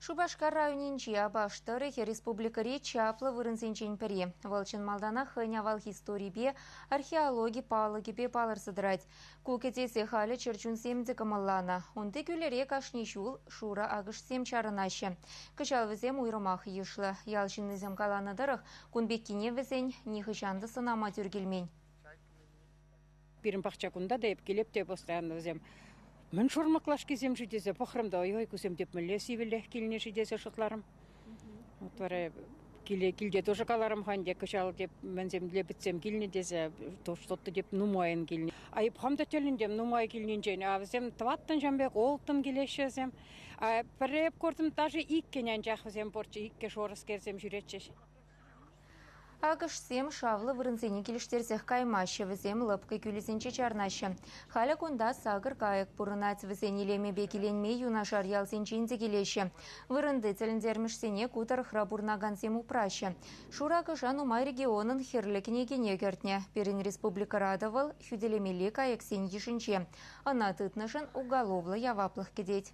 Шубашкар районинчи абаштыры республикари чаплы вырынсенчен піре. Волчын малдана хынявал историбе археологи палыгибе палырсыдырать. Кукетесе халі черчун семді кымыллана. Онды күлере кашнишул шура агыш сем чарынашы. Кычал візем уйрымах ешлы. Ялшын візем каланадырық, кунбеккине візен нехышанды сынама түргелмен. Бірін пақчакунда деп келеп те постоянно візем. Мен шормаклаш кезем жидесе, пахрымда ой көсем деп мүлі сивілі келіне жидесе шықларым. Отвары келде тоже каларым ханде кышал деп менземле бітсем келіне десе, тоштотты деп нумайын келіне. Айып хамда төліндем нумай келінен жайын. Авызем тваттын жамбек олтын келешезем. Піреп көрдім даже иккенен жақвызем борчы, икке шорыс керзем жүретшеш. Агыш сем шавлы вырынсене келіштерсех каймашы візем лыпкы күлісенче чарнашы. Халя кунда сагыр кайық бұрынат візен елеме бекеленме юнашар ялсенченде келеші. Вырынды тіліндермішсене кутар храбурнаган сем упрашы. Шура кышан умай регионын херлікіне кене кертне. Перін республика радовал хүделемелі кайық сен ешінче. Ана тытнышын уголовлы яваплық кедет.